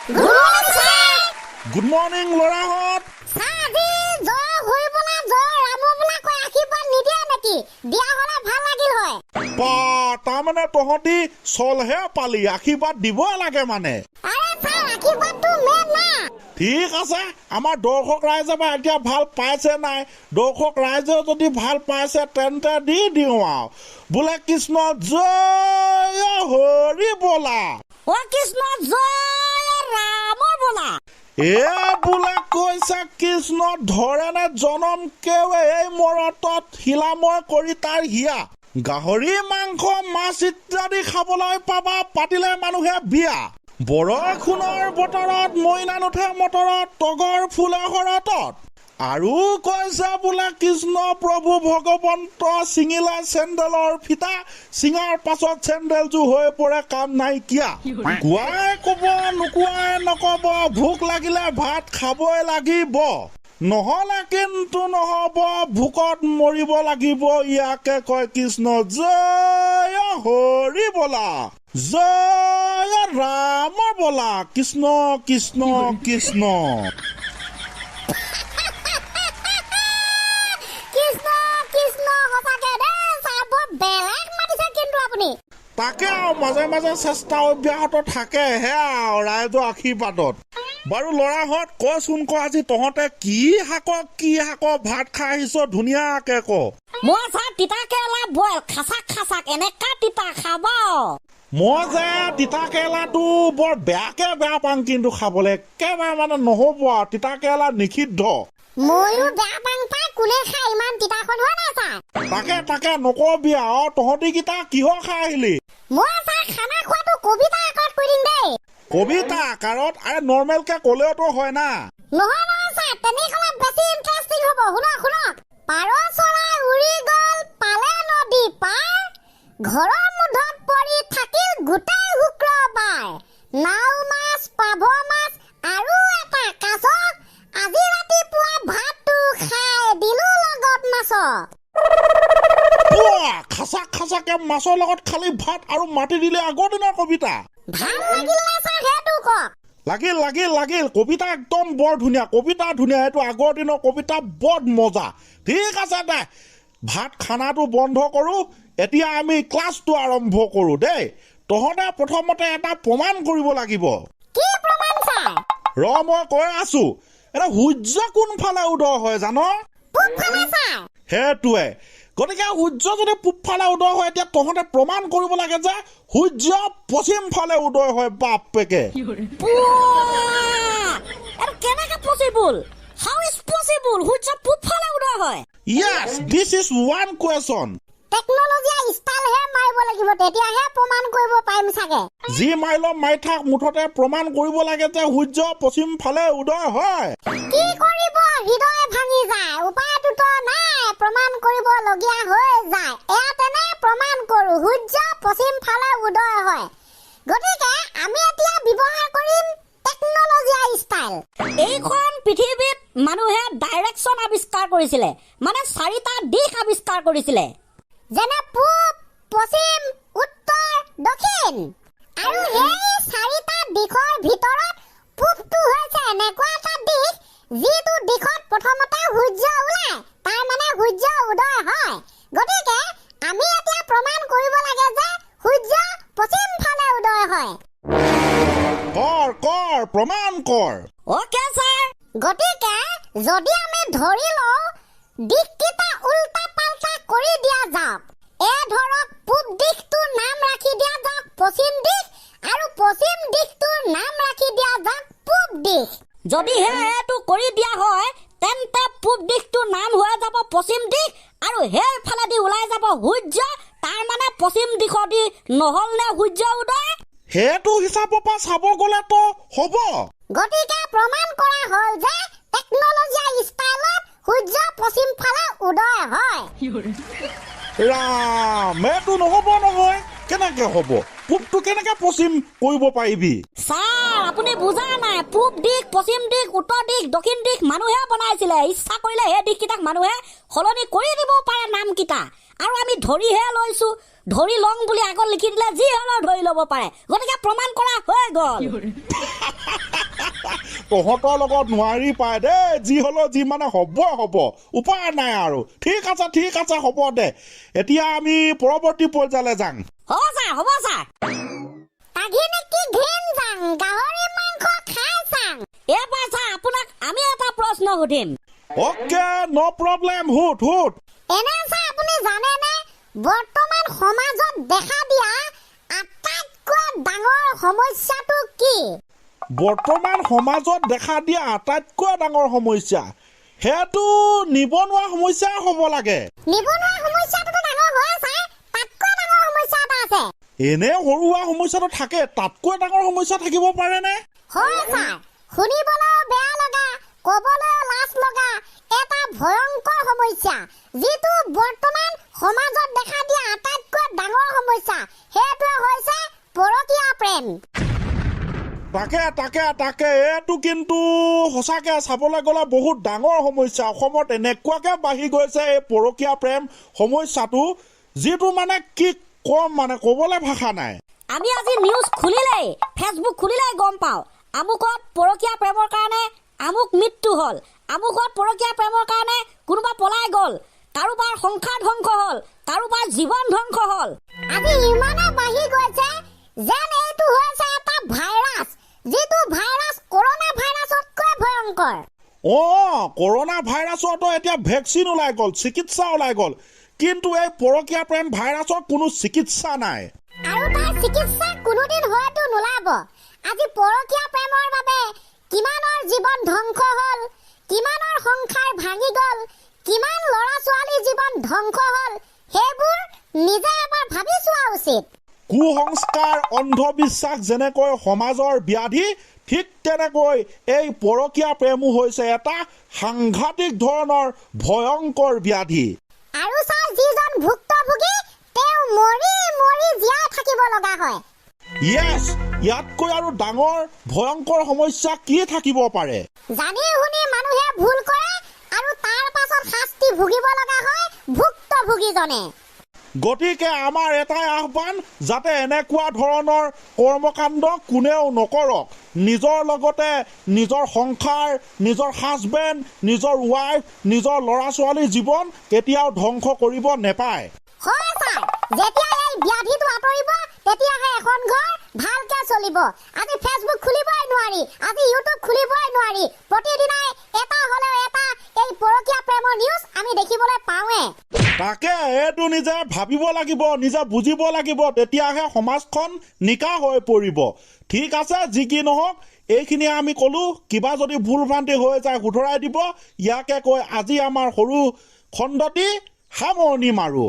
Good morning লৰাহঁত। তাৰমানে তহঁতি চলহে পালি, আশীৰ্বাদ দিবই লাগে মানে। ঠিক আছে, আমাৰ দৰ্শক ৰাইজে বা এতিয়া ভাল পাইছে নাই? দৰ্শক ৰাইজে যদি ভাল পাইছে তেন্তে দি দিওঁ আৰু বোলে কৃষ্ণ জয় হৰি বলা, কৃষ্ণ জয় ৰাম বলা। এ বোলে কৈছে কৃষ্ণ ধৰেনে জনম কেৱে এই মৰতত শিলাময় কৰি তাৰ হিয়া। গাহৰি মাংস মাছ ইত্যাদি খাবলৈ পাবা পাতিলে মানুহে বিয়া। বৰষুণৰ বতৰত মইনা নুঠে মটৰত, তগৰ ফুলে শৰতত। আৰু কৈছে বোলে কৃষ্ণ প্ৰভু ভগৱন্ত ছিঙিলে চেণ্ডেলৰ ফিটা, ছিঙাৰ পাছত চেণ্ডেলযোৰ হৈ পৰে কাম নাইকিয়া। কোৱাই কব নোকোৱাই নকব, ভোক লাগিলে ভাত খাবই লাগিব, নহলে কিন্তু নহব, ভোকত মৰিব লাগিব। ইয়াকে কয় কৃষ্ণ জয় হৰি বলা, জয় ৰাম বলা, কৃষ্ণ কৃষ্ণ কৃষ্ণ। তাকে আৰু মাজে মাজে চেষ্টা অব্যাহত থাকে, সেয়া ৰাইজৰ আশীৰ্বাদত। বাৰু লৰাহঁত কচোন ক, আজি তহঁতে কি শাক ভাত খাই আহিছ ধুনীয়াকে ক। মই তিতা কেৰেলা বইল খাচাক এনেকা তিতা খাব। মই যে তিতা কেৰেলাটো বৰ বেয়াকে বেয়া পাওঁ, কিন্তু খাবলৈ একেবাৰে মানে নহব আৰু, তিতা কেৰেলা নিষিদ্ধ। ময়ো বেয়া পাং পাই, কোনে খাই ইমান তিতাখন হয় নাই ছাৰ? তাকে নকবি আৰু। তহঁতি কিটা কিহৰ খাই আহিলি? মই ছাৰ খানা খোৱাটো কবিতা আকাৰত কৈ দিম দেই। কবিতা আকাৰত? আৰে নৰ্মেলকে ক'লেওতো হয় না। নহয় ছাৰ, তেনেহ'লে বেছি ইণ্টাৰেষ্টিং হ'ব। শুনক। পাৰ চৰাই উৰি গ'ল পালে নদী পাৰ, ঘৰৰ মুধত পৰি থাকিল গোটেই শুক্ৰবাৰ। নাও মাছ, পাভ মাছ আৰু এটা কাছ, আজি ৰাতিপুৱা ভাতটো খাই দিলো লগত মাছ। খাচাকে মাছৰ লগত খালি ভাত আৰু মাটি দিলে আগৰ দিনৰ কবিতা। ভাল লাগিল নে ছাৰ সেইটো কওক? লাগিল। কবিতা একদম বৰ ধুনীয়া, কবিতা ধুনীয়া। এইটো আগৰ দিনৰ কবিতা, বৰ মজা। ঠিক আছে দে, ভাত খানাটো বন্ধ কৰো, এতিয়া আমি ক্লাছটো আৰম্ভ কৰো দেই। তহঁতে প্ৰথমতে এটা প্ৰমাণ কৰিব লাগিব। কি প্ৰমাণ ছাৰ? মই কৈ আছো। এটা সূৰ্য কোনফালে উদয় হয় জানো? পূবফালে ছাৰ। সেইটোৱে। গতিকে সূৰ্য যদি পূবফালে উদয় হয়, এতিয়া তহঁতে প্ৰমাণ কৰিব লাগে যে সূৰ্য পশ্চিম ফালে উদয় হয়। বাপেকে কেনেকে পচিবল? How is possible? সূৰ্য পূবফালে উদয় হয়? Yes, this is one question. Technology style হে মাৰিব লাগিব, তেতিয়াহে প্ৰমাণ কৰিব পাৰিম চাগে। যি মাইলৰ মাৰি থাক, মুঠতে প্ৰমাণ কৰিব লাগে যে সূৰ্য পশ্চিম ফালে উদয় হয়। কি কৰিব, হৃদয় ভাঙি যায়, উপায়টোতো নাই, প্ৰমাণ কৰিব লগীয়া হৈ যায়। এয়া তেনে প্ৰমাণ কৰো, সূৰ্য পশ্চিম ফালে উদয় হয়। গতিকে আমি এতিয়া ব্যৱহাৰ কৰিম টেকনলজি ষ্টাইল। এইখন পৃথিৱীত মানুহে ডাইৰেকশ্যন আৱিষ্কাৰ কৰিছিলে, মানে 4টা দিশ আৱিষ্কাৰ কৰিছিলে, যেনে পূব, পশ্চিম, উত্তৰ, দক্ষিণ। আৰু সেই 4টা দিশৰ ভিতৰত পূবটো হৈছে এনেকুৱা এটা দিশ, যিটো দিশত প্ৰথমতে সূৰ্য ওলায়, তাৰ মানে সূৰ্য উদয় হয়। গতিকে আমি এতিয়া প্ৰমাণ কৰিব লাগে যে সূৰ্য পশ্চিম ফালে উদয় হয়। কৰ প্ৰমাণ কৰ। Okay sir. গতিকে যদি আমি ধৰি লওঁ দিশকেইটা উল্টা পাল্টা কৰি দিয়া যাওক, ধৰক পূব দিশটোৰ নাম ৰাখি দিয়া যাওক পশ্চিম দিশ, আৰু পশ্চিম দিশটোৰ নাম ৰাখি দিয়া যাওক পূব দিশ। যদিহে এইটো কৰি দিয়া হয়, তেন্তে পূব দিশটোৰ নাম হৈ যাব পশ্চিম দিশ, আৰু সেইফালেদি ওলাই যাব সূৰ্য, তাৰ মানে পশ্চিম দিশেদি নহ'ল নে সূৰ্য উদয়? সেইটো হিচাপৰ পৰা চাব গ'লেতো হ'ব। গতিকে প্ৰমাণ কৰা হ'ল যে টেকনলজি ষ্টাইলত সূৰ্য পশ্চিম ফালে উদয় হয়। ৰাম, এইটো নহ'ব নহয়। কেনেকে হ'ব? পূবটো কেনেকে পশ্চিম কৰিব পাৰিবি? ছাৰ, আপুনি বুজা নাই। পূব দিশ, পশ্চিম দিশ, উত্তৰ দিশ, দক্ষিণ দিশ মানুহে বনাইছিলে। ইচ্ছা কৰিলে সেই দিশকেইটাক মানুহে সলনি কৰি দিব পাৰে নামকেইটা, আৰু আমি ধৰিহে লৈছো। ধৰি লং বুলি আগত লিখি দিলে যি হ'লেও ধৰি ল'ব পাৰে। গতিকে প্ৰমাণ কৰা হৈ গ'ল। তহঁতৰ লগত নোৱাৰি পায় দেই যি হ'লেও যি মানে হ'ব উপায় নাই আৰু ঠিক আছে হ'ব দে এতিয়া আমি পৰৱৰ্তী পৰ্যায়লৈ যাম হ'ব ছাৰ তাঘিনে কি ঘেন যাং গাহৰি মাংস খাই চাং এইবাৰ ছাৰ আপোনাক আমি এটা প্ৰশ্ন সুধিম অ'কে ন' প্ৰব্লেম হুট এনে ছাৰ আপুনি জানেনে বৰ্তমান সমাজত দেখা দিয়া আটাইতকৈ ডাঙৰ সমস্যাটো কি বৰ্তমান সমাজত দেখা দিয়া আটাইতকৈ ডাঙৰ সমস্যা সেইটো নিবনুৱা সমস্যা হ'ব লাগে নিবনুৱা সমস্যাটো ডাঙৰ হয় ছাৰ তাতকৈ ডাঙৰ সমস্যা এটা আছে এনে সৰুৱা সমস্যাটো থাকে তাতকৈ ডাঙৰ সমস্যা থাকিব পাৰেনে হয় ছাৰ শুনিবলৈও বেয়া লগা ক'বলৈও লাজ লগা এটা ভয়ংকৰ সমস্যা যিটো বৰ্তমান সমাজত দেখা দিয়া আটাইতকৈ ডাঙৰ সমস্যা সেইটোৱে হৈছে পৰকীয়া প্ৰেম তাকে এইটো কিন্তু সঁচাকে চাবলৈ গ'লে বহুত ডাঙৰ সমস্যা অসমত এনেকুৱাকে বাঢ়ি গৈছে এই পৰকীয়া প্ৰেম সমস্যাটো যিটো মানে কি কম মানে ক'বলৈ ভাষা নাই আমি আজি নিউজ খুলিলেই ফেচবুক খুলিলেই গম পাওঁ আমুকত পৰকীয়া প্ৰেমৰ কাৰণে আমুক মৃত্যু হ'ল আমুকত পৰকীয়া প্ৰেমৰ কাৰণে কোনোবা পলাই গ'ল কাৰোবাৰ সংসাৰ ধ্বংস হ'ল কাৰোবাৰ জীৱন ধ্বংস হ'ল আজি ইমানে বাঢ়ি গৈছে যেন এইটো হৈছে এটা ভাইৰাছ যিটো ভাইৰাছ কৰোনা ভাইৰাছতকৈ ভয়ংকৰ কৰোনা ভাইৰাছতো এতিয়া ভেকচিন ওলাই গ'ল চিকিৎসা ওলাই গ'ল কিন্তু এই পৰকীয়া প্ৰেম ভাইৰাছৰ কোনো চিকিৎসা নাই আৰু তাৰ চিকিৎসা কোনোদিন হয়তো নোলাব আজি পৰকীয়া প্ৰেমৰ বাবে কিমানৰ জীৱন ধ্বংস হ'ল কিমানৰ সংসাৰ ভাঙি গ'ল কিমান ল'ৰা ছোৱালীৰ জীৱন ধ্বংস হ'ল সেইবোৰ নিজে এবাৰ ভাবি চোৱা উচিত কুসংস্কাৰ অন্ধবিশ্বাস যেনেকৈ সমাজৰ ব্যাধি ঠিক তেনেকৈ এই পৰকীয়া প্ৰেমো হৈছে এটা সাংঘাতিক ধৰণৰ ভয়ংকৰ ব্যাধি আৰু ছাৰ যিজন ভুক্তভোগী তেওঁ মৰি জীয়াই থাকিব লগা হয় ইয়েছ ইয়াতকৈ আৰু ডাঙৰ ভয়ংকৰ সমস্যা কি থাকিব পাৰে জানি শুনি মানুহে ভুল কৰে আৰু তাৰ পাছত শাস্তি ভুগিব লগা হয় ভুক্তভোগীজনে গতিকে আমাৰ এটাই আহ্বান যাতে এনেকুৱা ধৰণৰ কৰ্মকাণ্ড কোনেও নকৰক নিজৰ লগতে নিজৰ সংসাৰ নিজৰ হাজবেণ্ড নিজৰ ৱাইফ নিজৰ ল'ৰা ছোৱালীৰ জীৱন কেতিয়াও ধ্বংস কৰিব নেপায় হয় ছাৰ যেতিয়া এই ব্যাধিটো আঁতৰিব তেতিয়াহে এখন ঘৰ ভালকে চলিব আজি ফেচবুক খুলিবই নোৱাৰি আজি ইউটিউব খুলিবই নোৱাৰি প্ৰতিদিনাই এটা হ'লেও এটা এই পৰকীয়া প্ৰেমৰ নিউজ আমি দেখিবলৈ পাওঁৱে তাকে এইটো নিজে ভাবিব লাগিব নিজে বুজিব লাগিব তেতিয়াহে সমাজখন নিকা হৈ পৰিব ঠিক আছে যি কি নহওক এইখিনি আমি ক'লো কিবা যদি ভুল ভ্ৰান্তি হৈ যায় শুধৰাই দিব ইয়াকে কৈ আজি আমাৰ সৰু খণ্ডটি সামৰণি মাৰো